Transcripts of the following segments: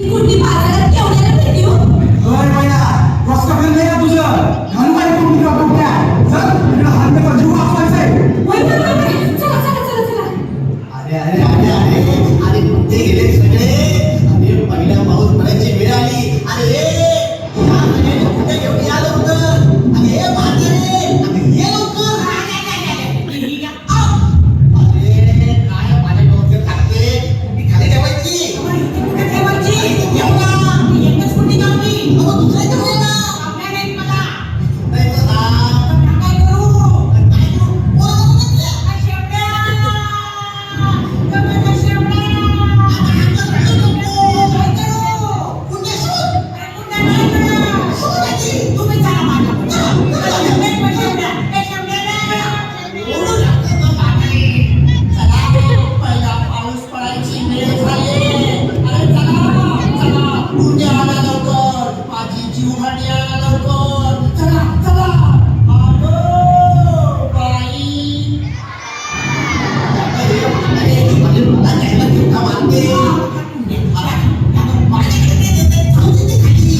कुठली बाजारात केवढ्याला भेटी हो? होय बाया, रस्ता बंद आहे तुझं. घालून काय कुठली कुठल्या? चल, इकडे हात कर, जीव वाचवायचंय. वय वय वय वय. चला चला चला चला. अरे कुठे गेले सगळे? अरे पहिल्या पाऊस पडायची वेळ आली. अरे कुठे घेऊन आलं होतं? अरे म्हातारे, अरे ये लवकर. अरे काय माझ्या डोक्यात टाकते? कुठे खाली ठेवायची? कुठे ठेवायची? येऊ ना. एकच कुठे गावली? अगं दुसऱ्या ठेवूया ना. आपल्या नाही मला. नाही तर काय करू? काय करू? बोला बोला. शेवड्या. गप्पा शेवड्या. काय करू? कुठे सोड? अरे कुठे नाही करू? सोडायची. तुम्ही चला माझ्याकडे. चला. शेवड्या. ए शेवड्या. ओढून लागतं बाकी. चला, पहिला पाऊस पडायची वेळ झाली. अरे चला, चला. उद्या आला लवकर. माझी जीवहानी आला लवकर. चला, चला. आलो, बाई. अरे, मला घ्यायला घेऊन मारते. माझ्याकडे देते, थांब तिथे खाली.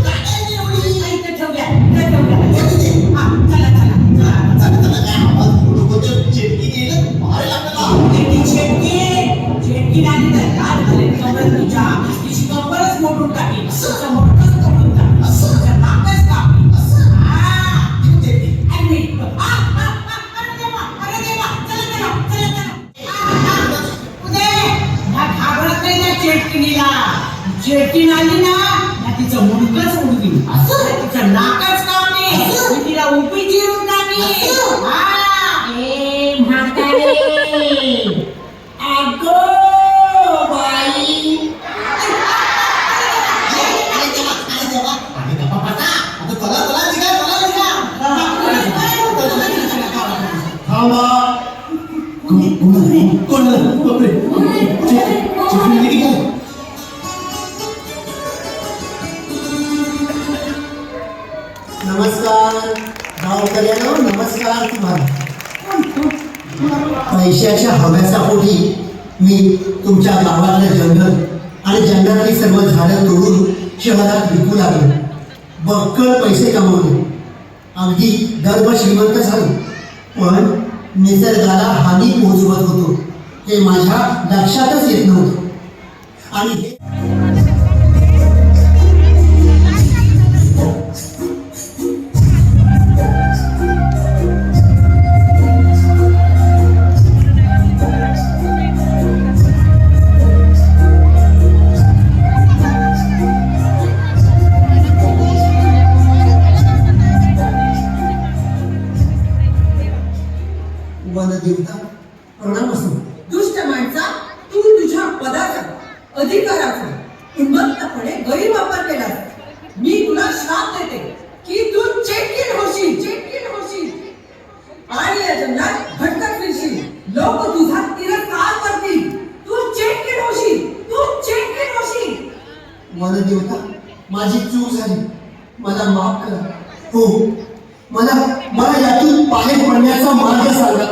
गाड्या एवढी. इथे ठेवूया. इथे ठेवूया. हा, चला चला. चला, चला, काय आवाज उडू होतो. चिटकी गेलं, मारेल आपल्याला. शेटकी नाही तर काय झाले कमर तुझ्या तिची कमरच मोडून टाकली मोठंच तोडून टाकली असं. नाकच कापली असं. हा इथे. अरे देवा चला चला चला चला उदय हा घाबरत नाही त्या चेटकिनीला चेटकीन आली ना तिचं मुंडकच उडली असं. तिचं नाकच कापली असं. मी तिला उपी चिरून टाकली असं. हा ए म्हातारे अगं बाई. अरे देवा, अरे देवा. अरे गप्पा बसा. आता चला, चला, निघा, चला, निघा. थांबा. कोण आलं? बापरे. चिकून गेली का? नमस्कार गावकऱ्यांनो, नमस्कार तुम्हाला. पैशाच्या हव्यासा पोटी मी तुमच्या गावातलं जंगल आणि जंगलातली सर्व झाडं तोडून शहरात विकू लागलो. बक्कळ पैसे कमवले. अगदी गर्भ श्रीमंत झालो. पण निसर्गाला हानी पोहोचवत होतो हे माझ्या लक्षातच येत नव्हतं. आणि हे वनदेवता प्रणाम असो. दुष्ट माणसा तू तुझ्या पदाचा अधिकाराचा उन्मत्तपणे गैरवापर केलास. मी तुला श्राप देते की तू चेटकीण होशील आणि या जंगलात भटकत फिरशील. लोक तुझा तिरस्कार करतील. तू चेटकीण होशील. वनदेवता माझी चूक झाली. मला माफ करा. हो, मला यातून बाहेर पडण्याचा मार्ग सांगा.